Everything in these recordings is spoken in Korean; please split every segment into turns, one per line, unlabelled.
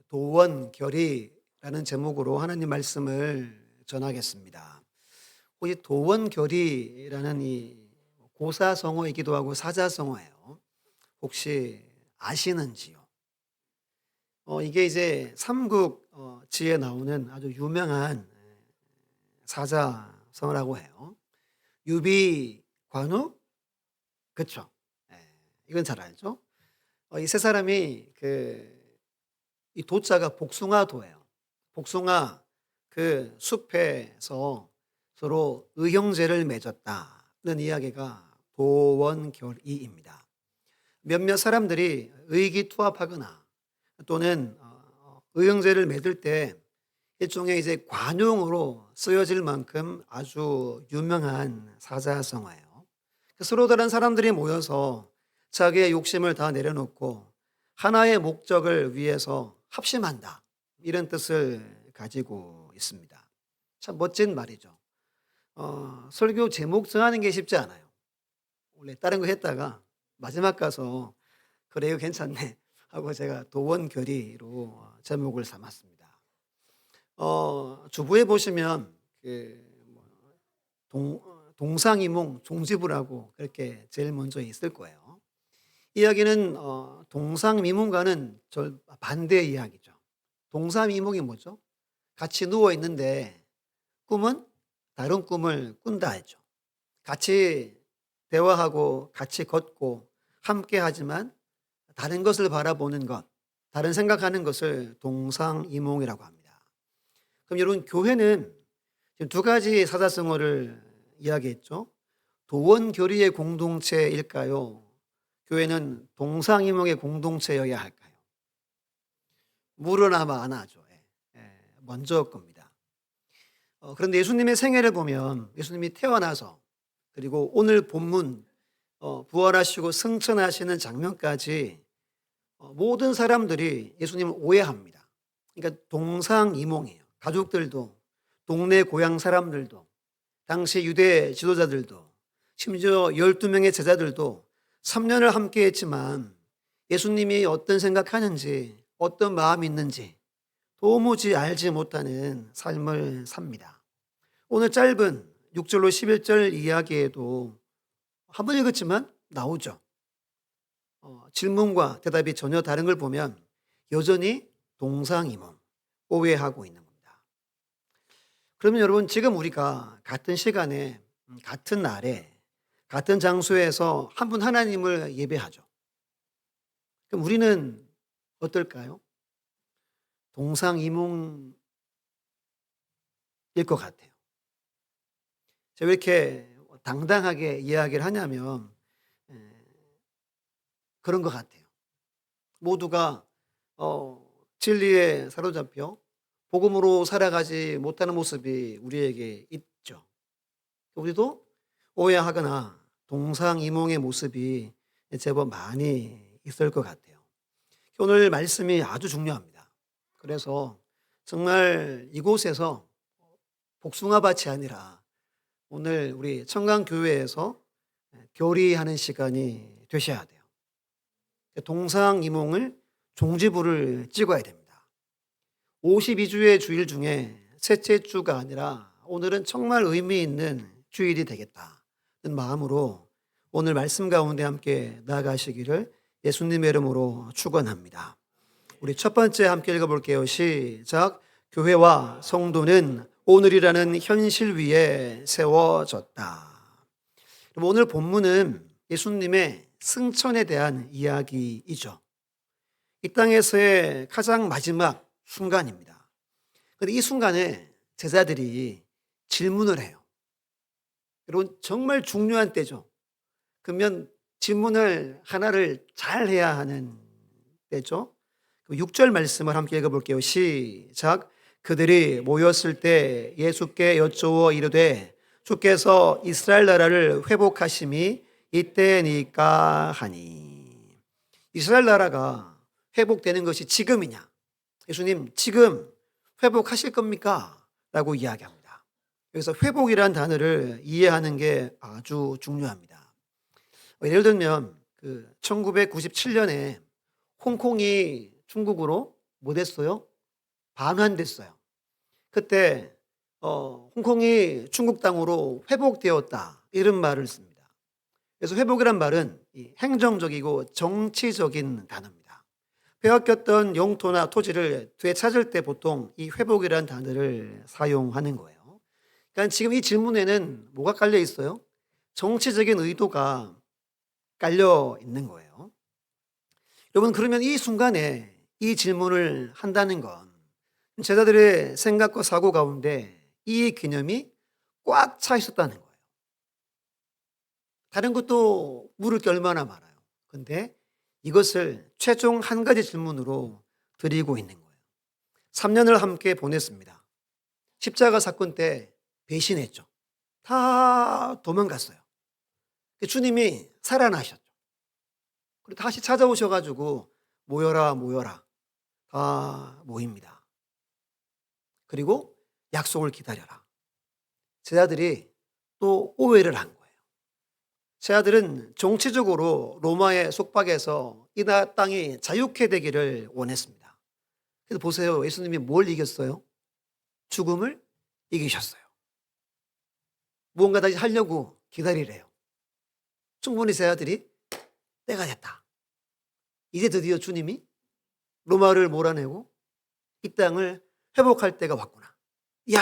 도원결의라는 제목으로 하나님 말씀을 전하겠습니다. 혹시 도원결의라는 이 고사성어이기도 하고 사자성어예요. 혹시 아시는지요? 이게 이제 삼국 지에 나오는 아주 유명한 사자성어라고 해요. 유비, 관우, 그쵸? 예, 이건 잘 알죠? 이 세 사람이 이 도자가 복숭아도예요. 복숭아 그 숲에서 서로 의형제를 맺었다는 이야기가 도원결의입니다. 몇몇 사람들이 의기투합하거나 또는 의형제를 맺을 때 일종의 이제 관용으로 쓰여질 만큼 아주 유명한 사자성어예요. 서로 다른 사람들이 모여서 자기의 욕심을 다 내려놓고 하나의 목적을 위해서 합심한다. 이런 뜻을 가지고 있습니다. 참 멋진 말이죠. 설교 제목 정하는 게 쉽지 않아요. 원래 다른 거 했다가 마지막 가서 그래요 괜찮네 하고 제가 도원결의로 제목을 삼았습니다. 주부에 보시면 동상이몽 종지부라고 그렇게 제일 먼저 있을 거예요. 이야기는 동상미문과는 반대의 이야기죠. 동상이몽이 뭐죠? 같이 누워 있는데 꿈은 다른 꿈을 꾼다 했죠. 같이 대화하고 같이 걷고 함께 하지만 다른 것을 바라보는 것, 다른 생각하는 것을 동상이몽이라고 합니다. 그럼 여러분 교회는 지금 두 가지 사자성어를 이야기했죠. 도원결의의 공동체일까요? 교회는 동상이몽의 공동체여야 할까요? 물은 아마 안 하죠. 먼저 겁니다. 그런데 예수님의 생애를 보면 예수님이 태어나서 그리고 오늘 본문 부활하시고 승천하시는 장면까지 모든 사람들이 예수님을 오해합니다. 그러니까 동상이몽이에요. 가족들도 동네 고향 사람들도 당시 유대 지도자들도 심지어 12명의 제자들도 3년을 함께 했지만 예수님이 어떤 생각하는지 어떤 마음이 있는지 도무지 알지 못하는 삶을 삽니다. 오늘 짧은 6절로 11절 이야기에도 한번 읽었지만 나오죠. 질문과 대답이 전혀 다른 걸 보면 여전히 동상이몽, 오해하고 있는 겁니다. 그러면 여러분 지금 우리가 같은 시간에 같은 날에 같은 장소에서 한 분 하나님을 예배하죠. 그럼 우리는 어떨까요? 동상이몽일 것 같아요. 제가 왜 이렇게 당당하게 이야기를 하냐면 그런 것 같아요. 모두가 진리에 사로잡혀 복음으로 살아가지 못하는 모습이 우리에게 있죠. 우리도 오해하거나 동상이몽의 모습이 제법 많이 있을 것 같아요. 오늘 말씀이 아주 중요합니다. 그래서 정말 이곳에서 복숭아밭이 아니라 오늘 우리 청강교회에서 교리하는 시간이 되셔야 돼요. 동상이몽을 종지부를 찍어야 됩니다. 52주의 주일 중에 셋째 주가 아니라 오늘은 정말 의미 있는 주일이 되겠다는 마음으로 오늘 말씀 가운데 함께 나아가시기를 예수님의 이름으로 축원합니다. 우리 첫 번째 함께 읽어볼게요. 시작. 교회와 성도는 오늘이라는 현실 위에 세워졌다. 오늘 본문은 예수님의 승천에 대한 이야기이죠. 이 땅에서의 가장 마지막 순간입니다. 그런데 이 순간에 제자들이 질문을 해요. 여러분 정말 중요한 때죠. 그러면 질문을 하나를 잘 해야 하는 때죠. 6절 말씀을 함께 읽어볼게요. 시작. 그들이 모였을 때 예수께 여쭈어 이르되 주께서 이스라엘 나라를 회복하심이 이때니까 하니. 이스라엘 나라가 회복되는 것이 지금이냐? 예수님 지금 회복하실 겁니까? 라고 이야기합니다. 여기서 회복이라는 단어를 이해하는 게 아주 중요합니다. 예를 들면 1997년에 홍콩이 중국으로 뭐 됐어요? 반환됐어요. 그때 홍콩이 중국 땅으로 회복되었다 이런 말을 씁니다. 그래서 회복이란 말은 이 행정적이고 정치적인 단어입니다. 빼앗겼던 영토나 토지를 되찾을 때 보통 이 회복이라는 단어를 사용하는 거예요. 그러니까 지금 이 질문에는 뭐가 깔려 있어요? 정치적인 의도가 깔려 있는 거예요. 여러분, 그러면 이 순간에 이 질문을 한다는 건 제자들의 생각과 사고 가운데 이 개념이 꽉 차 있었다는 거예요. 다른 것도 물을 게 얼마나 많아요. 근데 이것을 최종 한 가지 질문으로 드리고 있는 거예요. 3년을 함께 보냈습니다. 십자가 사건 때 배신했죠. 다 도망갔어요. 주님이 살아나셨죠. 그리고 다시 찾아오셔가지고 모여라 모여라 다 모입니다. 그리고 약속을 기다려라. 제자들이 또 오해를 한 거예요. 제자들은 정치적으로 로마의 속박에서 이 땅이 자유케 되기를 원했습니다. 그래서 보세요. 예수님이 뭘 이겼어요? 죽음을 이기셨어요. 무언가 다시 하려고 기다리래요. 충분히 제자들이 때가 됐다. 이제 드디어 주님이 로마를 몰아내고 이 땅을 회복할 때가 왔구나. 이야,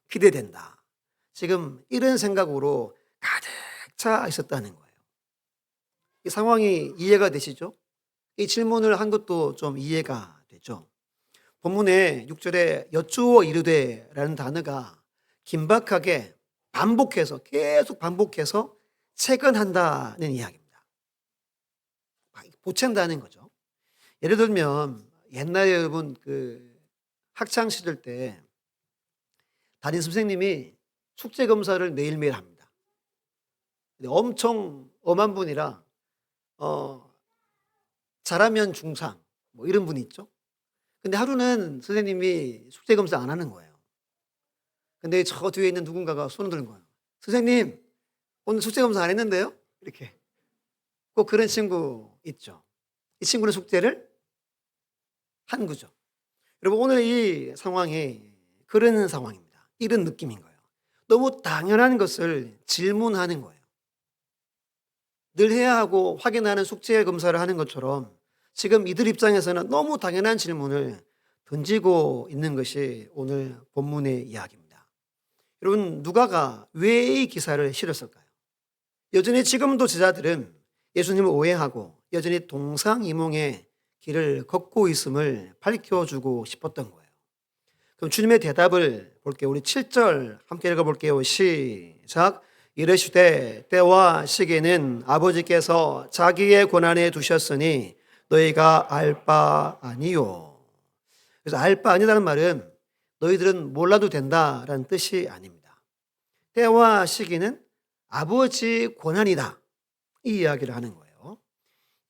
기대된다. 지금 이런 생각으로 가득 차 있었다는 거예요. 이 상황이 이해가 되시죠? 이 질문을 한 것도 좀 이해가 되죠? 본문에 6절에 여쭈어 이르되라는 단어가 긴박하게 반복해서 계속 반복해서 채근한다는 이야기입니다. 보챈다는 거죠. 예를 들면 옛날에 여러분 학창 시절 때 담임 선생님이 숙제 검사를 매일매일 합니다. 근데 엄청 엄한 분이라 잘하면 중상 뭐 이런 분이 있죠. 근데 하루는 선생님이 숙제 검사 안 하는 거예요. 근데 저 뒤에 있는 누군가가 손을 드는 거예요. 선생님, 오늘 숙제 검사 안 했는데요? 이렇게. 꼭 그런 친구 있죠. 이 친구는 숙제를 한 거죠. 여러분, 오늘 이 상황이 그런 상황입니다. 이런 느낌인 거예요. 너무 당연한 것을 질문하는 거예요. 늘 해야 하고 확인하는 숙제 검사를 하는 것처럼 지금 이들 입장에서는 너무 당연한 질문을 던지고 있는 것이 오늘 본문의 이야기입니다. 여러분, 누가가 왜 이 기사를 실었을까요? 여전히 지금도 제자들은 예수님을 오해하고 여전히 동상이몽의 길을 걷고 있음을 밝혀주고 싶었던 거예요. 그럼 주님의 대답을 볼게요. 우리 7절 함께 읽어볼게요. 시작. 이르시되 때와 시기는 아버지께서 자기의 권한에 두셨으니 너희가 알 바 아니요. 그래서 알 바 아니다는 말은 너희들은 몰라도 된다라는 뜻이 아닙니다. 때와 시기는 아버지 권한이다. 이 이야기를 하는 거예요.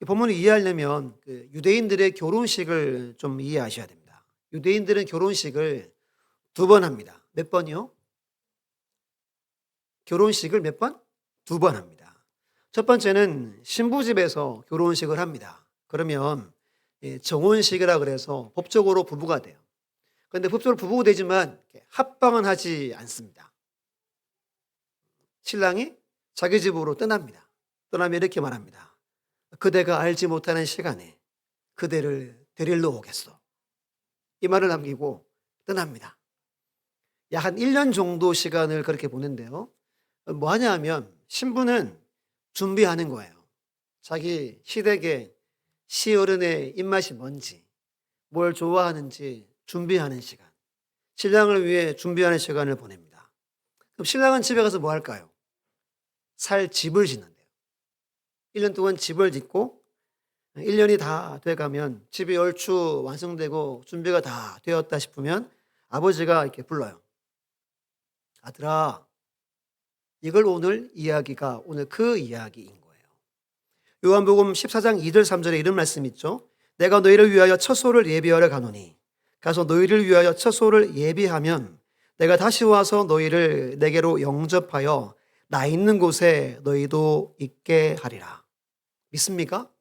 이 본문을 이해하려면 유대인들의 결혼식을 좀 이해하셔야 됩니다. 유대인들은 결혼식을 2번 합니다. 몇 번이요? 결혼식을 몇 번? 2번 합니다. 첫 번째는 신부집에서 결혼식을 합니다. 그러면 정혼식이라 그래서 법적으로 부부가 돼요. 그런데 법적으로 부부가 되지만 합방은 하지 않습니다. 신랑이 자기 집으로 떠납니다. 떠나면 이렇게 말합니다. 그대가 알지 못하는 시간에 그대를 데리러 오겠어. 이 말을 남기고 떠납니다. 약 한 1년 정도 시간을 그렇게 보낸대요. 뭐 하냐 하면 신부는 준비하는 거예요. 자기 시댁의 시어른의 입맛이 뭔지, 뭘 좋아하는지 준비하는 시간. 신랑을 위해 준비하는 시간을 보냅니다. 그럼 신랑은 집에 가서 뭐 할까요? 살 집을 짓는데요. 1년 동안 집을 짓고 1년이 다 돼가면 집이 얼추 완성되고 준비가 다 되었다 싶으면 아버지가 이렇게 불러요. 아들아, 이걸 오늘 이야기가 오늘 그 이야기인 거예요. 요한복음 14장 2절 3절에 이런 말씀 있죠. 내가 너희를 위하여 처소를 예비하러 가노니 가서 너희를 위하여 처소를 예비하면 내가 다시 와서 너희를 내게로 영접하여 나 있는 곳에 너희도 있게 하리라. 믿습니까?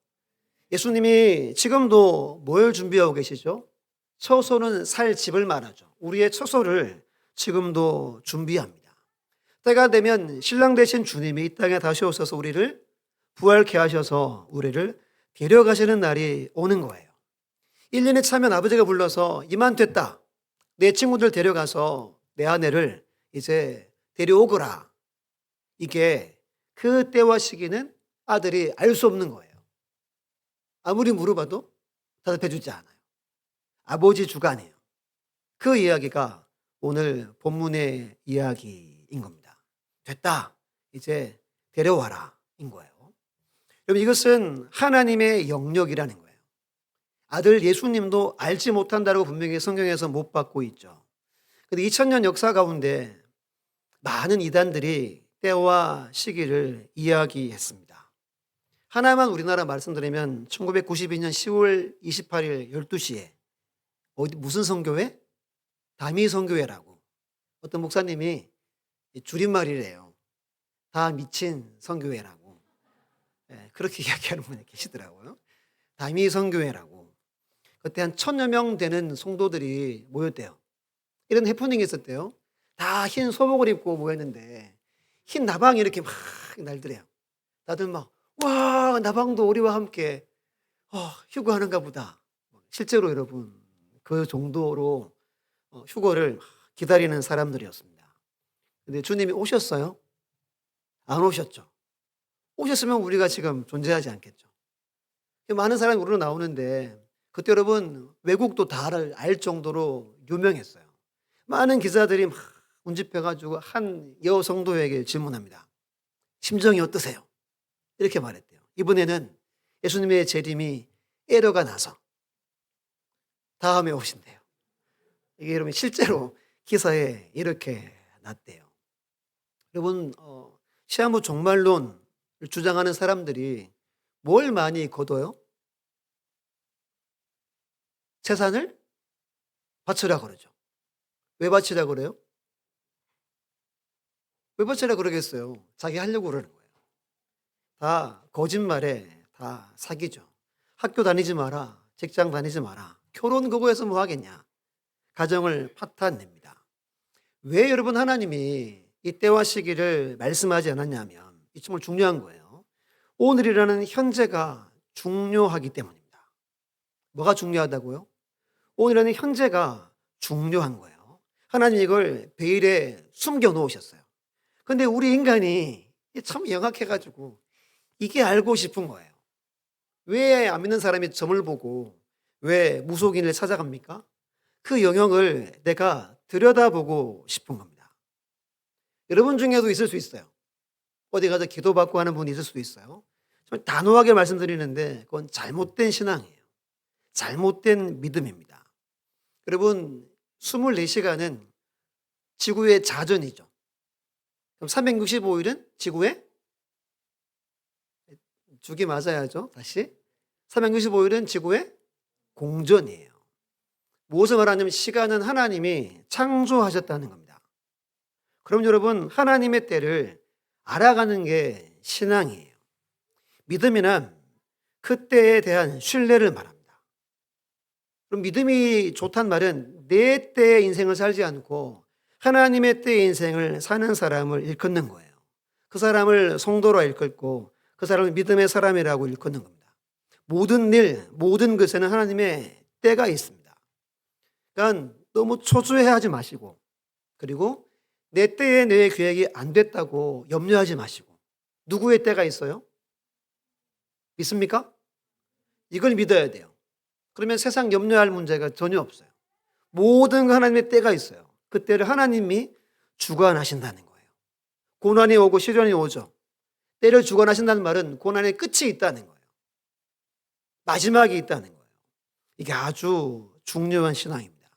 예수님이 지금도 뭘 준비하고 계시죠? 처소는 살 집을 말하죠. 우리의 처소를 지금도 준비합니다. 때가 되면 신랑 되신 주님이 이 땅에 다시 오셔서 우리를 부활케 하셔서 우리를 데려가시는 날이 오는 거예요. 1년이 차면 아버지가 불러서 이만 됐다. 내 친구들 데려가서 내 아내를 이제 데려오거라. 이게 그 때와 시기는 아들이 알 수 없는 거예요. 아무리 물어봐도 대답해 주지 않아요. 아버지 주관이에요. 그 이야기가 오늘 본문의 이야기인 겁니다. 됐다. 이제 데려와라. 인 거예요. 여러분, 이것은 하나님의 영역이라는 거예요. 아들 예수님도 알지 못한다고 분명히 성경에서 못 받고 있죠. 근데 2000년 역사 가운데 많은 이단들이 때와 시기를 이야기했습니다. 하나만 우리나라 말씀드리면 1992년 10월 28일 12시에 무슨 선교회? 다미 선교회라고 어떤 목사님이 줄임말이래요. 다 미친 선교회라고. 그렇게 이야기하는 분이 계시더라고요. 다미 선교회라고. 그때 한 1000여 명 되는 성도들이 모였대요. 이런 해프닝이 있었대요. 다 흰 소복을 입고 모였는데 흰 나방이 이렇게 막 날더래요. 다들 막 와, 나방도 우리와 함께 휴거하는가 보다. 실제로 여러분 그 정도로 휴거를 기다리는 사람들이었습니다. 근데 주님이 오셨어요? 안 오셨죠. 오셨으면 우리가 지금 존재하지 않겠죠. 많은 사람이 우리로 나오는데 그때 여러분 외국도 다 알 정도로 유명했어요. 많은 기자들이 막 운집해가지고 한 여성도에게 질문합니다. 심정이 어떠세요? 이렇게 말했대요. 이번에는 예수님의 재림이 에러가 나서 다음에 오신대요. 이게 여러분 실제로 기사에 이렇게 났대요. 여러분 시한부 종말론을 주장하는 사람들이 뭘 많이 거둬요? 재산을 바치라 그러죠. 왜 바치라 그래요? 왜 바치라 그러겠어요? 자기 하려고 그러는 거예요. 다 거짓말에 다 사기죠. 학교 다니지 마라. 직장 다니지 마라. 결혼 그거에서 뭐 하겠냐. 가정을 파탄냅니다. 왜 여러분 하나님이 이 때와 시기를 말씀하지 않았냐면 이 정말 중요한 거예요. 오늘이라는 현재가 중요하기 때문입니다. 뭐가 중요하다고요? 오늘이라는 현재가 중요한 거예요. 하나님이 이걸 베일에 숨겨 놓으셨어요. 근데 우리 인간이 참 영악해가지고 이게 알고 싶은 거예요. 왜 안 믿는 사람이 점을 보고 왜 무속인을 찾아갑니까? 그 영역을 내가 들여다보고 싶은 겁니다. 여러분 중에도 있을 수 있어요. 어디 가서 기도받고 하는 분이 있을 수도 있어요. 좀 단호하게 말씀드리는데 그건 잘못된 신앙이에요. 잘못된 믿음입니다. 여러분 24시간은 지구의 자전이죠. 그럼 365일은 지구의 주기 맞아야죠. 다시 365일은 지구의 공전이에요. 무엇을 말하냐면 시간은 하나님이 창조하셨다는 겁니다. 그럼 여러분 하나님의 때를 알아가는 게 신앙이에요. 믿음이란 그 때에 대한 신뢰를 말합니다. 그럼 믿음이 좋단 말은 내 때의 인생을 살지 않고 하나님의 때의 인생을 사는 사람을 일컫는 거예요. 그 사람을 성도로 일컫고 그 사람을 믿음의 사람이라고 일컫는 겁니다. 모든 일, 모든 것에는 하나님의 때가 있습니다. 그러니까 너무 초조해하지 마시고 그리고 내 때에 내 계획이 안 됐다고 염려하지 마시고 누구의 때가 있어요? 믿습니까? 이걸 믿어야 돼요. 그러면 세상 염려할 문제가 전혀 없어요. 모든 거 하나님의 때가 있어요. 그 때를 하나님이 주관하신다는 거예요. 고난이 오고 시련이 오죠. 때를 주관하신다는 말은 고난의 끝이 있다는 거예요. 마지막이 있다는 거예요. 이게 아주 중요한 신앙입니다.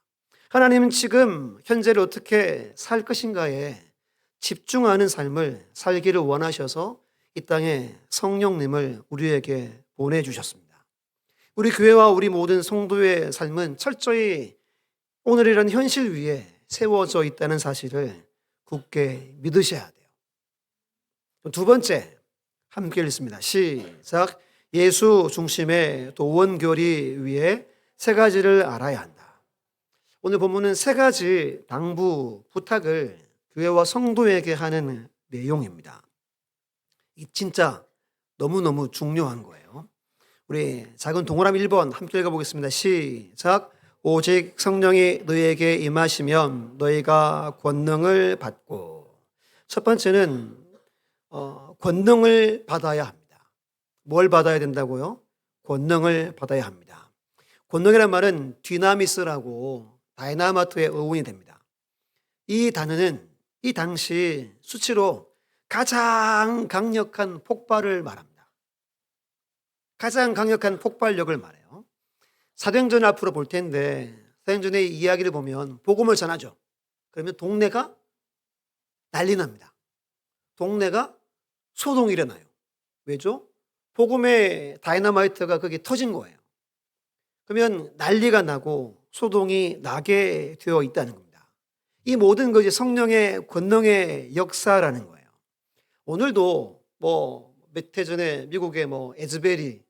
하나님은 지금 현재를 어떻게 살 것인가에 집중하는 삶을 살기를 원하셔서 이 땅에 성령님을 우리에게 보내주셨습니다. 우리 교회와 우리 모든 성도의 삶은 철저히 오늘이라는 현실 위에 세워져 있다는 사실을 굳게 믿으셔야 돼요. 두 번째, 함께 읽습니다. 시작. 예수 중심의 도원교리 위에 세 가지를 알아야 한다. 오늘 본문은 세 가지 당부, 부탁을 교회와 성도에게 하는 내용입니다. 이 진짜 너무너무 중요한 거예요. 우리 작은 동그라미 1번 함께 읽어보겠습니다. 시작. 오직 성령이 너희에게 임하시면 너희가 권능을 받고. 첫 번째는 권능을 받아야 합니다. 뭘 받아야 된다고요? 권능을 받아야 합니다. 권능이란 말은 디나미스라고 다이나마트의 어원이 됩니다. 이 단어는 이 당시 수치로 가장 강력한 폭발을 말합니다. 가장 강력한 폭발력을 말해요. 사도행전 앞으로 볼 텐데 사도행전의 이야기를 보면 복음을 전하죠. 그러면 동네가 난리 납니다. 동네가 소동이 일어나요. 왜죠? 복음의 다이너마이트가 거기 터진 거예요. 그러면 난리가 나고 소동이 나게 되어 있다는 겁니다. 이 모든 것이 성령의 권능의 역사라는 거예요. 오늘도 몇 해 전에 미국의 에즈베리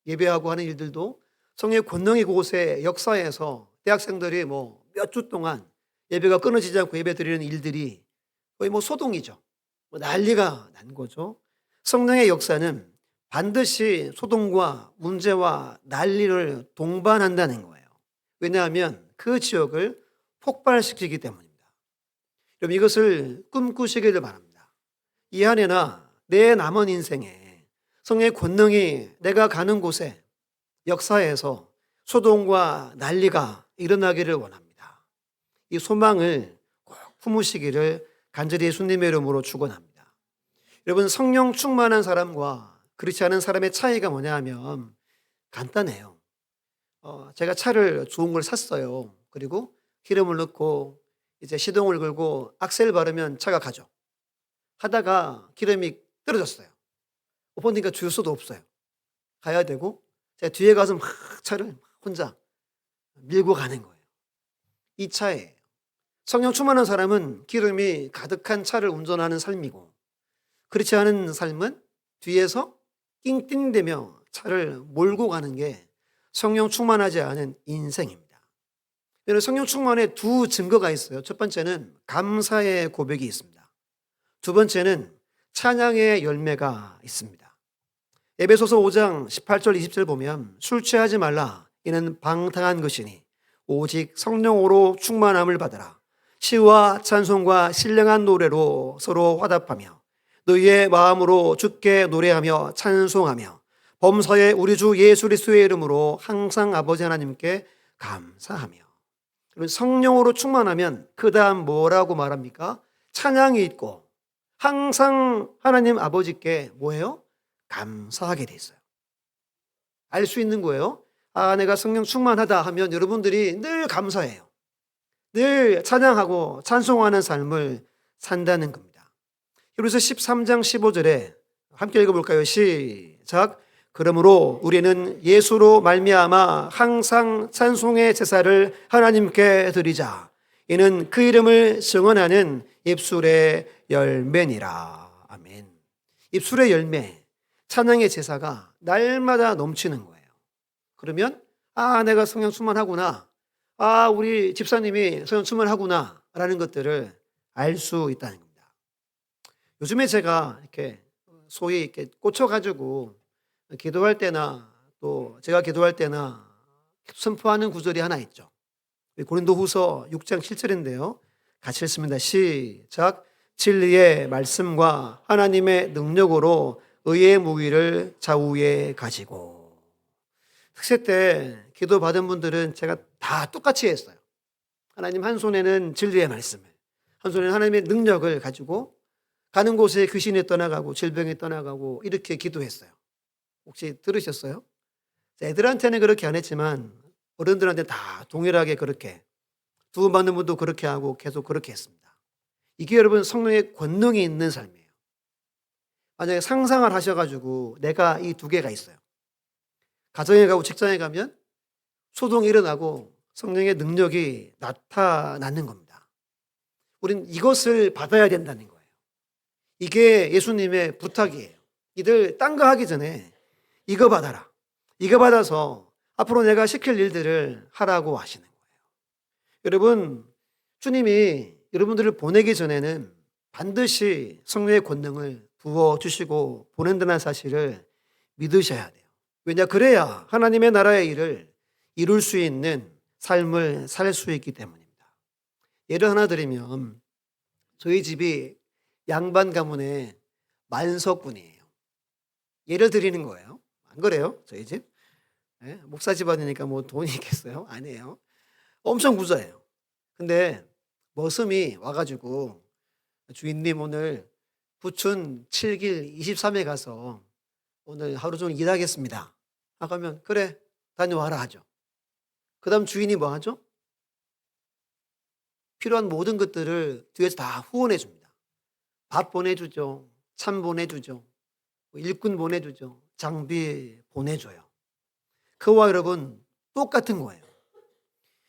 예배하고 하는 일들도 성령의 권능이 그곳의 역사에서 대학생들이 몇 주 동안 예배가 끊어지지 않고 예배 드리는 일들이 거의 소동이죠. 난리가 난 거죠. 성령의 역사는 반드시 소동과 문제와 난리를 동반한다는 거예요. 왜냐하면 그 지역을 폭발시키기 때문입니다. 여러분 이것을 꿈꾸시기를 바랍니다. 이 안에나 내 남은 인생에 성령의 권능이 내가 가는 곳에 역사에서 소동과 난리가 일어나기를 원합니다. 이 소망을 꼭 품으시기를 간절히 예수님의 이름으로 축원합니다. 여러분 성령 충만한 사람과 그렇지 않은 사람의 차이가 뭐냐 하면 간단해요. 제가 차를 좋은 걸 샀어요. 그리고 기름을 넣고 이제 시동을 걸고 악셀 바르면 차가 가죠. 하다가 기름이 떨어졌어요. 보니까 줄 수도 없어요. 가야 되고 제가 뒤에 가서 막 차를 혼자 밀고 가는 거예요. 이 차예요. 성령 충만한 사람은 기름이 가득한 차를 운전하는 삶이고 그렇지 않은 삶은 뒤에서 낑낑대며 차를 몰고 가는 게 성령 충만하지 않은 인생입니다. 성령 충만에 두 증거가 있어요. 첫 번째는 감사의 고백이 있습니다. 두 번째는 찬양의 열매가 있습니다. 에베소서 5장 18절 20절 보면 술 취하지 말라 이는 방탕한 것이니 오직 성령으로 충만함을 받으라. 시와 찬송과 신령한 노래로 서로 화답하며 너희의 마음으로 주께 노래하며 찬송하며 범사에 우리 주 예수 그리스도의 이름으로 항상 아버지 하나님께 감사하며. 성령으로 충만하면 그 다음 뭐라고 말합니까? 찬양이 있고 항상 하나님 아버지께 뭐예요? 감사하게 돼 있어요. 알 수 있는 거예요. 내가 성령 충만하다 하면 여러분들이 늘 감사해요. 늘 찬양하고 찬송하는 삶을 산다는 겁니다. 그래서 13장 15절에 함께 읽어볼까요? 시작. 그러므로 우리는 예수로 말미암아 항상 찬송의 제사를 하나님께 드리자. 이는 그 이름을 증언하는 입술의 열매니라. 아멘. 입술의 열매, 찬양의 제사가 날마다 넘치는 거예요. 그러면 내가 성령 충만하구나. 우리 집사님이 성령 충만하구나 라는 것들을 알 수 있다는 겁니다. 요즘에 제가 이렇게 소위 이렇게 꽂혀가지고 기도할 때나 또 제가 기도할 때나 선포하는 구절이 하나 있죠. 고린도후서 6장 7절인데요. 같이 읽습니다. 시작. 진리의 말씀과 하나님의 능력으로 의의 무기를 좌우에 가지고. 특세 때 기도 받은 분들은 제가 다 똑같이 했어요. 하나님 한 손에는 진리의 말씀을, 한 손에는 하나님의 능력을 가지고 가는 곳에 귀신이 떠나가고 질병이 떠나가고 이렇게 기도했어요. 혹시 들으셨어요? 애들한테는 그렇게 안 했지만 어른들한테 다 동일하게 그렇게, 도움 받는 분도 그렇게 하고 계속 그렇게 했습니다. 이게 여러분 성령의 권능이 있는 삶이에요. 만약에 상상을 하셔가지고 내가 이 두 개가 있어요. 가정에 가고 직장에 가면 소동이 일어나고 성령의 능력이 나타나는 겁니다. 우린 이것을 받아야 된다는 거예요. 이게 예수님의 부탁이에요. 이들 딴 거 하기 전에 이거 받아라. 이거 받아서 앞으로 내가 시킬 일들을 하라고 하시는 거예요. 여러분, 주님이 여러분들을 보내기 전에는 반드시 성령의 권능을 부어주시고 보낸다는 사실을 믿으셔야 돼요. 왜냐? 그래야 하나님의 나라의 일을 이룰 수 있는 삶을 살 수 있기 때문입니다. 예를 하나 드리면 저희 집이 양반 가문의 만석군이에요. 예를 드리는 거예요. 안 그래요? 저희 집? 예? 목사 집안이니까 뭐 돈이 있겠어요? 아니에요. 엄청 부자예요. 근데 머슴이 와가지고 주인님 오늘 부춘 7길 23에 가서 오늘 하루 종일 일하겠습니다. 하면 그래 다녀와라 하죠. 그 다음 주인이 뭐 하죠? 필요한 모든 것들을 뒤에서 다 후원해 줍니다. 밥 보내주죠. 참 보내주죠. 일꾼 보내주죠. 장비 보내줘요. 그와 여러분 똑같은 거예요.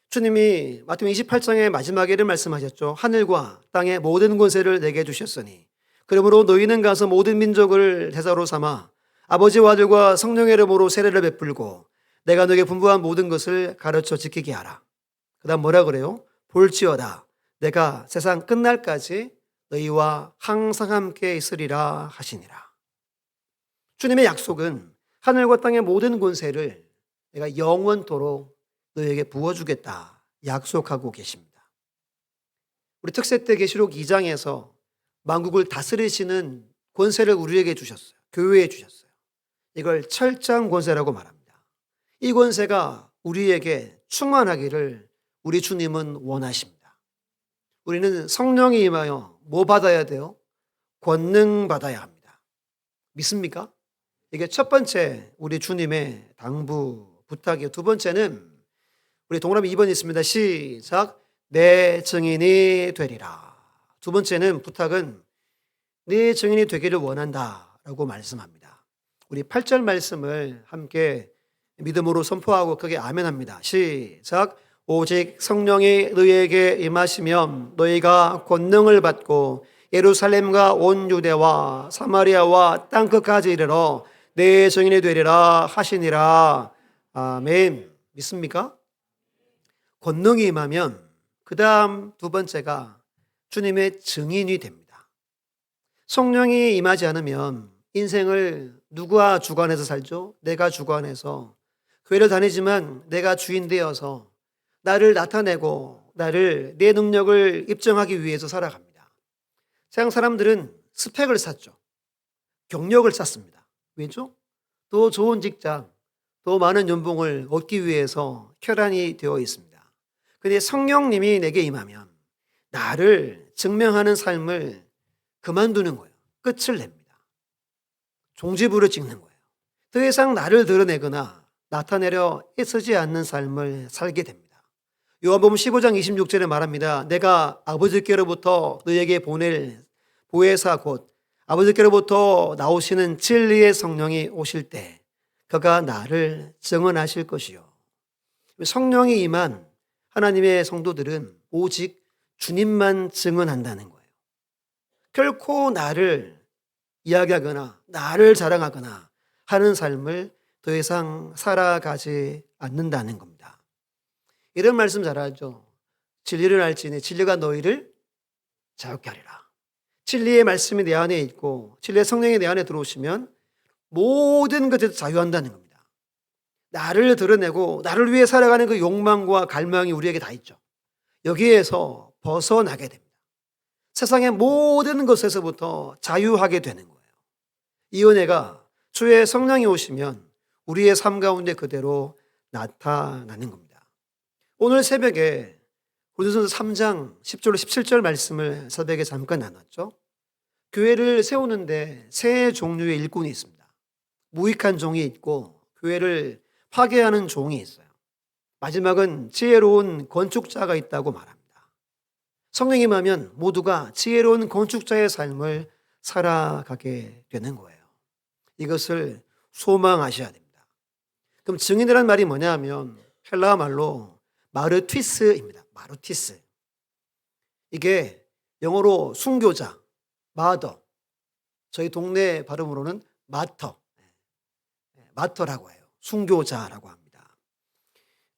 주님이 마태복음 28장의 마지막에를 말씀하셨죠. 하늘과 땅의 모든 권세를 내게 주셨으니 그러므로 너희는 가서 모든 민족을 제자로 삼아 아버지와 아들과 성령의 이름으로 세례를 베풀고 내가 너에게 분부한 모든 것을 가르쳐 지키게 하라. 그 다음 뭐라 그래요? 볼지어다 내가 세상 끝날까지 너희와 항상 함께 있으리라 하시니라. 주님의 약속은 하늘과 땅의 모든 권세를 내가 영원토록 너에게 부어주겠다 약속하고 계십니다. 우리 특세 때 계시록 2장에서 만국을 다스리시는 권세를 우리에게 주셨어요. 교회에 주셨어요. 이걸 철장 권세라고 말합니다. 이 권세가 우리에게 충만하기를 우리 주님은 원하십니다. 우리는 성령이 임하여 뭐 받아야 돼요? 권능 받아야 합니다. 믿습니까? 이게 첫 번째 우리 주님의 당부 부탁이에요. 두 번째는 우리 동그라미 2번 있습니다. 시작. 내 증인이 되리라. 두 번째는 부탁은 내 증인이 되기를 원한다라고 말씀합니다. 우리 8절 말씀을 함께 믿음으로 선포하고 크게 아멘합니다. 시작. 오직 성령이 너희에게 임하시면 너희가 권능을 받고 예루살렘과 온 유대와 사마리아와 땅끝까지 이르러 내 증인이 되리라 하시니라. 아멘. 믿습니까? 권능이 임하면 그 다음 두 번째가 주님의 증인이 됩니다. 성령이 임하지 않으면 인생을 누가 주관해서 살죠? 내가 주관해서 교회를 다니지만 내가 주인 되어서 나를 나타내고 나를 내 능력을 입증하기 위해서 살아갑니다. 세상 사람들은 스펙을 쌓죠. 경력을 쌓습니다. 왜죠? 더 좋은 직장, 더 많은 연봉을 얻기 위해서 혈안이 되어 있습니다. 그런데 성령님이 내게 임하면 나를 증명하는 삶을 그만두는 거예요. 끝을 냅니다. 종지부를 찍는 거예요. 더 이상 나를 드러내거나 나타내려 애쓰지 않는 삶을 살게 됩니다. 요한복음 15장 26절에 말합니다. 내가 아버지께로부터 너에게 보낼 보혜사 곧 아버지께로부터 나오시는 진리의 성령이 오실 때 그가 나를 증언하실 것이요. 성령이 임한 하나님의 성도들은 오직 주님만 증언한다는 거예요. 결코 나를 이야기하거나 나를 자랑하거나 하는 삶을 더 이상 살아가지 않는다는 겁니다. 이런 말씀 잘 알죠. 진리를 알지니 진리가 너희를 자유케 하리라. 진리의 말씀이 내 안에 있고 진리의 성령이 내 안에 들어오시면 모든 것에서 자유한다는 겁니다. 나를 드러내고 나를 위해 살아가는 그 욕망과 갈망이 우리에게 다 있죠. 여기에서 벗어나게 됩니다. 세상의 모든 것에서부터 자유하게 되는 거예요. 이 은혜가 주의 성령이 오시면 우리의 삶 가운데 그대로 나타나는 겁니다. 오늘 새벽에 고린도전서 3장 10절로 17절 말씀을 새벽에 잠깐 나눴죠. 교회를 세우는데 세 종류의 일꾼이 있습니다. 무익한 종이 있고 교회를 파괴하는 종이 있어요. 마지막은 지혜로운 건축자가 있다고 말합니다. 성령이 임하면 모두가 지혜로운 건축자의 삶을 살아가게 되는 거예요. 이것을 소망하셔야 됩니다. 그럼 증인이라는 말이 뭐냐 하면 헬라어 말로 마르티스입니다. 마르티스. 이게 영어로 순교자, 마더. 저희 동네 발음으로는 마터라고 해요. 순교자라고 합니다.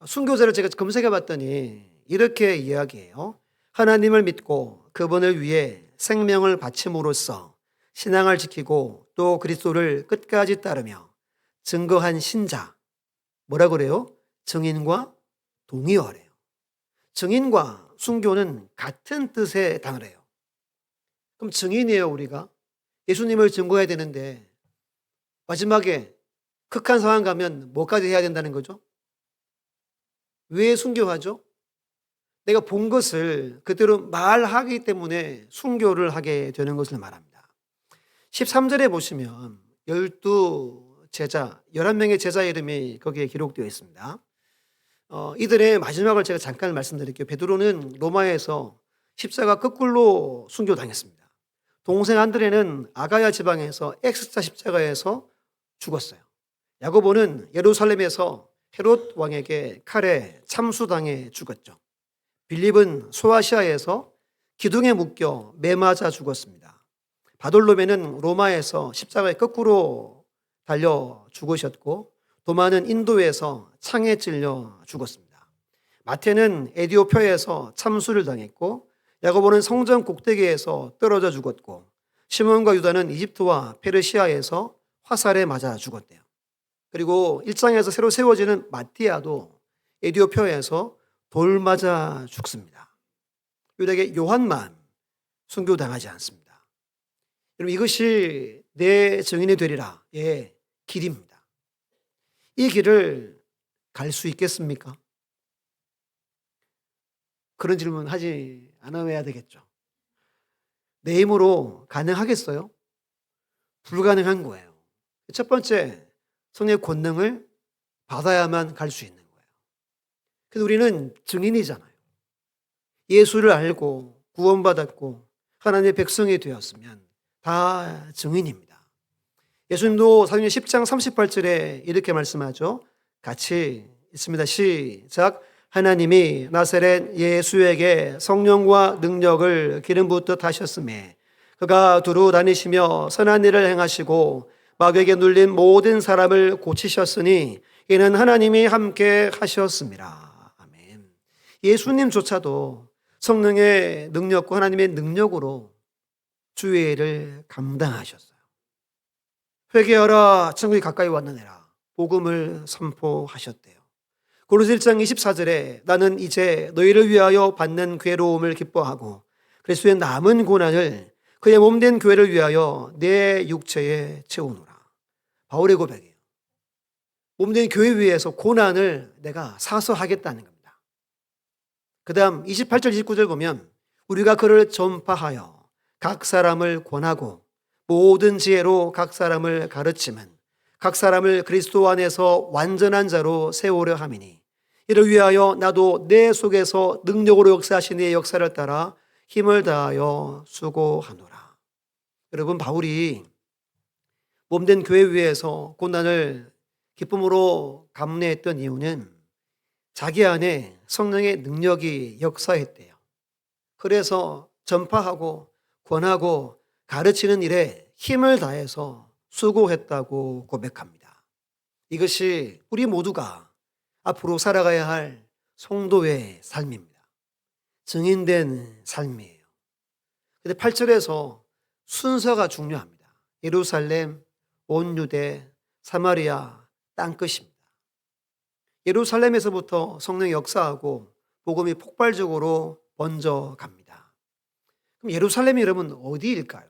순교자를 제가 검색해 봤더니 이렇게 이야기해요. 하나님을 믿고 그분을 위해 생명을 바침으로써 신앙을 지키고 또 그리스도를 끝까지 따르며 증거한 신자. 뭐라 그래요? 증인과 동의어래요. 증인과 순교는 같은 뜻의 단어래요. 그럼 증인이에요, 우리가. 예수님을 증거해야 되는데 마지막에 극한 상황 가면 뭐까지 해야 된다는 거죠? 왜 순교하죠? 내가 본 것을 그대로 말하기 때문에 순교를 하게 되는 것을 말합니다. 13절에 보시면 11명의 제자 이름이 거기에 기록되어 있습니다. 이들의 마지막을 제가 잠깐 말씀드릴게요. 베드로는 로마에서 십자가 거꾸로 순교당했습니다. 동생 안드레는 아가야 지방에서 X자 십자가에서 죽었어요. 야고보는 예루살렘에서 헤롯 왕에게 칼에 참수당해 죽었죠. 빌립은 소아시아에서 기둥에 묶여 매맞아 죽었습니다. 바돌로메는 로마에서 십자가에 거꾸로 달려 죽으셨고, 도마는 인도에서 창에 찔려 죽었습니다. 마태는 에디오피아에서 참수를 당했고, 야고보는 성전 꼭대기에서 떨어져 죽었고, 시몬과 유다는 이집트와 페르시아에서 화살에 맞아 죽었대요. 그리고 1장에서 새로 세워지는 마띠아도 에디오피아에서 돌 맞아 죽습니다. 유대계 요한만 순교당하지 않습니다. 여러분, 이것이 내 증인이 되리라 의 길입니다. 이 길을 갈 수 있겠습니까? 그런 질문 하지 않아야 되겠죠. 내 힘으로 가능하겠어요? 불가능한 거예요. 첫 번째, 성령의 권능을 받아야만 갈 수 있는 거예요. 그래서 우리는 증인이잖아요. 예수를 알고 구원받았고 하나님의 백성이 되었으면 다 증인입니다. 예수님도 사도행전 10장 38절에 이렇게 말씀하죠. 같이 있습니다. 시작. 하나님이 나사렛 예수에게 성령과 능력을 기름 붓듯 하셨음에 그가 두루 다니시며 선한 일을 행하시고 마귀에게 눌린 모든 사람을 고치셨으니 이는 하나님이 함께 하셨습니다. 아멘. 예수님조차도 성령의 능력과 하나님의 능력으로 주의 일을 감당하셨어요. 회개하라, 천국이 가까이 왔느니라 복음을 선포하셨대요. 고린도서 1장 24절에 나는 이제 너희를 위하여 받는 괴로움을 기뻐하고 그리스도의 남은 고난을 그의 몸된 교회를 위하여 내 육체에 채우노라. 바울의 고백이에요. 몸된 교회 위해서 고난을 내가 사서 하겠다는 겁니다. 그 다음 28절 29절 보면 우리가 그를 전파하여 각 사람을 권하고 모든 지혜로 각 사람을 가르치면 각 사람을 그리스도 안에서 완전한 자로 세우려 함이니 이를 위하여 나도 내 속에서 능력으로 역사하신 이의 역사를 따라 힘을 다하여 수고하노라. 여러분, 바울이 몸된 교회 위에서 고난을 기쁨으로 감내했던 이유는 자기 안에 성령의 능력이 역사했대요. 그래서 전파하고 권하고 가르치는 일에 힘을 다해서 수고했다고 고백합니다. 이것이 우리 모두가 앞으로 살아가야 할 성도의 삶입니다. 증인된 삶이에요. 근데 8절에서 순서가 중요합니다. 예루살렘, 온 유대, 사마리아, 땅끝입니다. 예루살렘에서부터 성령이 역사하고 복음이 폭발적으로 번져 갑니다. 그럼 예루살렘이 여러분 어디일까요?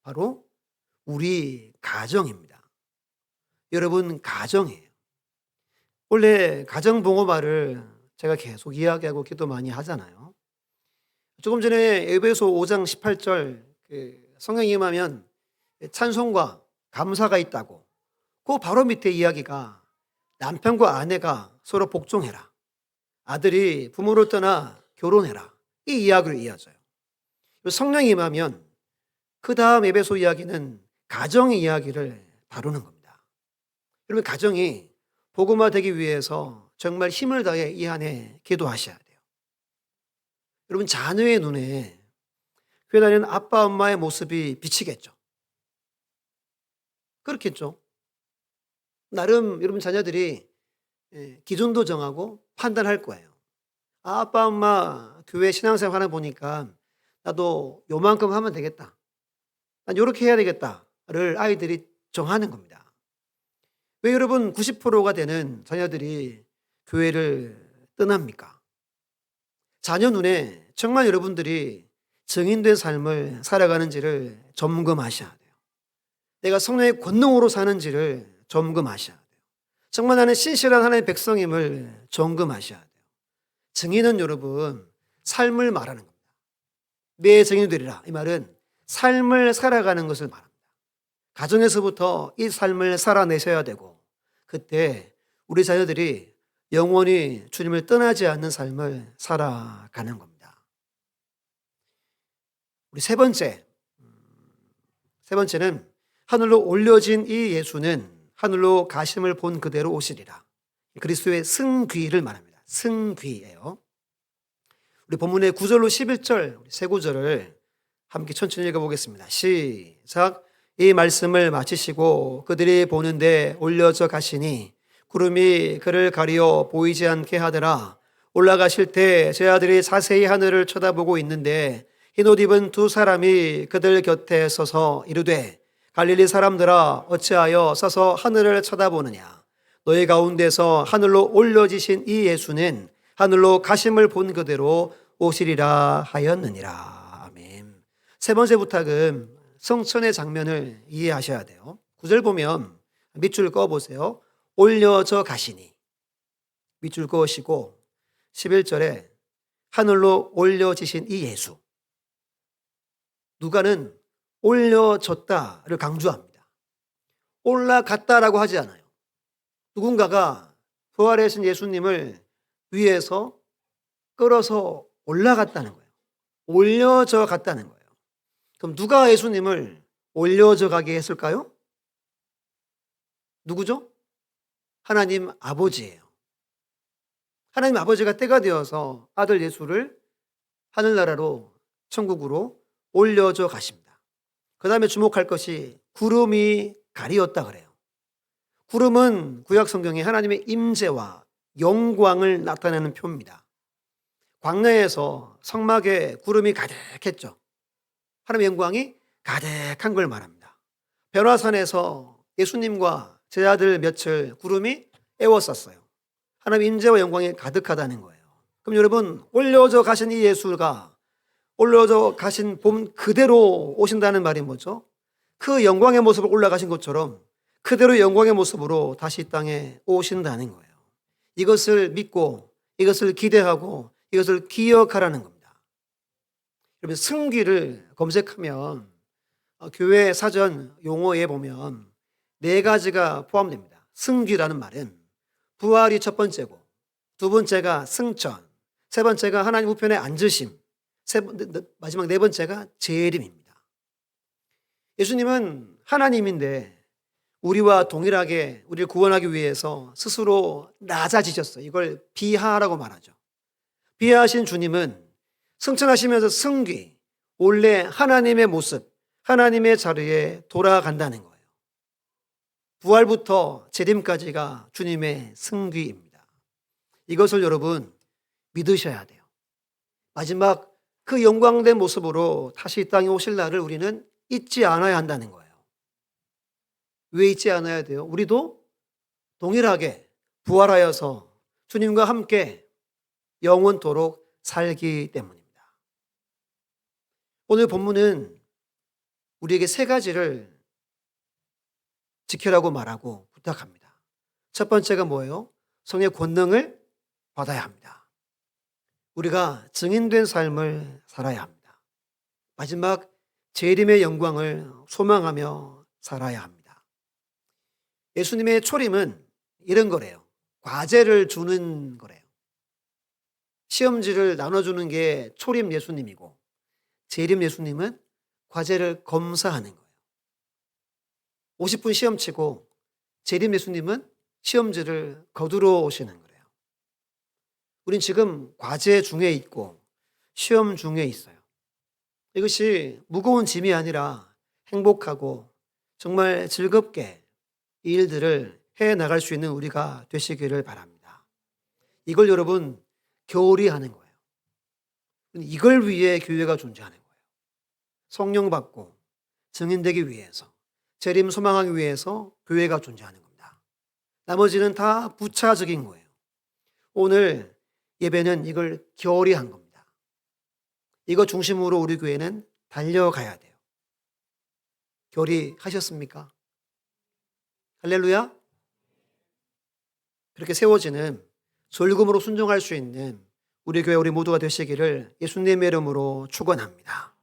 바로 우리 가정입니다. 여러분 가정이에요. 원래 가정봉어말을 제가 계속 이야기하고 기도 많이 하잖아요. 조금 전에 에베소 5장 18절 성령이 임하면 찬송과 감사가 있다고 그 바로 밑에 이야기가 남편과 아내가 서로 복종해라. 아들이 부모를 떠나 결혼해라. 이 이야기로 이어져요. 성령이 임하면 그 다음 에베소 이야기는 가정의 이야기를 다루는 겁니다. 여러분 가정이 복음화되기 위해서 정말 힘을 다해 이 안에 기도하셔야 돼요. 여러분 자녀의 눈에 교회 다니는 아빠 엄마의 모습이 비치겠죠. 그렇겠죠. 나름 여러분 자녀들이 기준도 정하고 판단할 거예요. 아빠 엄마 교회 신앙생활 하나 보니까 나도 요만큼 하면 되겠다. 난 요렇게 해야 되겠다를 아이들이 정하는 겁니다. 왜 여러분 90%가 되는 자녀들이 교회를 떠납니까? 자녀 눈에 정말 여러분들이 증인된 삶을 살아가는지를 점검하셔야 돼요. 내가 성령의 권능으로 사는지를 점검하셔야 돼요. 정말 나는 신실한 하나님의 백성임을 점검하셔야 돼요. 증인은 여러분 삶을 말하는 겁니다. 내 증인이 되리라. 이 말은 삶을 살아가는 것을 말합니다. 가정에서부터 이 삶을 살아내셔야 되고, 그때 우리 자녀들이 영원히 주님을 떠나지 않는 삶을 살아가는 겁니다. 우리 세 번째는 하늘로 올려진 이 예수는 하늘로 가심을 본 그대로 오시리라. 그리스도의 승귀를 말합니다. 승귀예요. 우리 본문의 9절로 11절 세 구절을 함께 천천히 읽어보겠습니다. 시작. 이 말씀을 마치시고 그들이 보는데 올려져 가시니 구름이 그를 가리어 보이지 않게 하더라. 올라가실 때 제 아들이 자세히 하늘을 쳐다보고 있는데 흰옷 입은 두 사람이 그들 곁에 서서 이르되 갈릴리 사람들아 어찌하여 서서 하늘을 쳐다보느냐. 너희 가운데서 하늘로 올려지신 이 예수는 하늘로 가심을 본 그대로 오시리라 하였느니라. 아멘. 세 번째 부탁은 성천의 장면을 이해하셔야 돼요. 9절 보면 밑줄 그어보세요. 올려져 가시니 밑줄 그으시고 11절에 하늘로 올려지신 이 예수. 누가는 올려졌다를 강조합니다. 올라갔다라고 하지 않아요. 누군가가 부활하신 예수님을 위에서 끌어서 올라갔다는 거예요. 올려져 갔다는 거예요. 그럼 누가 예수님을 올려져 가게 했을까요? 누구죠? 하나님 아버지예요. 하나님 아버지가 때가 되어서 아들 예수를 하늘나라로 천국으로 올려져 가십니다. 그 다음에 주목할 것이 구름이 가리었다 그래요. 구름은 구약 성경에 하나님의 임재와 영광을 나타내는 표입니다. 광야에서 성막에 구름이 가득했죠. 하나님의 영광이 가득한 걸 말합니다. 변화산에서 예수님과 제 아들 며칠 구름이 에워쌌어요. 하나님의 임재와 영광이 가득하다는 거예요. 그럼 여러분 올려져 가신 이 예수가 올려져 가신 봄 그대로 오신다는 말이 뭐죠? 그 영광의 모습으로 올라가신 것처럼 그대로 영광의 모습으로 다시 이 땅에 오신다는 거예요. 이것을 믿고 이것을 기대하고 이것을 기억하라는 겁니다. 여러분 승귀를 검색하면 교회 사전 용어에 보면 네 가지가 포함됩니다. 승귀라는 말은 부활이 첫 번째고 두 번째가 승천, 세 번째가 하나님 우편에 앉으심, 마지막 네 번째가 재림입니다. 예수님은 하나님인데 우리와 동일하게 우리를 구원하기 위해서 스스로 낮아지셨어요. 이걸 비하라고 말하죠. 비하하신 주님은 승천하시면서 승귀, 원래 하나님의 모습, 하나님의 자리에 돌아간다는 거예요. 부활부터 재림까지가 주님의 승귀입니다. 이것을 여러분 믿으셔야 돼요. 마지막 그 영광된 모습으로 다시 이 땅에 오실 날을 우리는 잊지 않아야 한다는 거예요. 왜 잊지 않아야 돼요? 우리도 동일하게 부활하여서 주님과 함께 영원토록 살기 때문입니다. 오늘 본문은 우리에게 세 가지를 지키라고 말하고 부탁합니다. 첫 번째가 뭐예요? 성령의 권능을 받아야 합니다. 우리가 증인된 삶을 살아야 합니다. 마지막 재림의 영광을 소망하며 살아야 합니다. 예수님의 초림은 이런 거래요. 과제를 주는 거래요. 시험지를 나눠주는 게 초림 예수님이고 재림 예수님은 과제를 검사하는 거예요. 50분 시험 치고 재림 예수님은 시험지를 거두러 오시는 거예요. 우린 지금 과제 중에 있고 시험 중에 있어요. 이것이 무거운 짐이 아니라 행복하고 정말 즐겁게 이 일들을 해나갈 수 있는 우리가 되시기를 바랍니다. 이걸 여러분 결의하는 거예요. 이걸 위해 교회가 존재하는 거예요. 성령 받고 증인되기 위해서, 재림 소망하기 위해서 교회가 존재하는 겁니다. 나머지는 다 부차적인 거예요. 오늘 예배는 이걸 결의한 겁니다. 이거 중심으로 우리 교회는 달려가야 돼요. 결의하셨습니까? 할렐루야. 그렇게 세워지는 솔금으로 순종할 수 있는 우리 교회 우리 모두가 되시기를 예수님의 이름으로 축원합니다.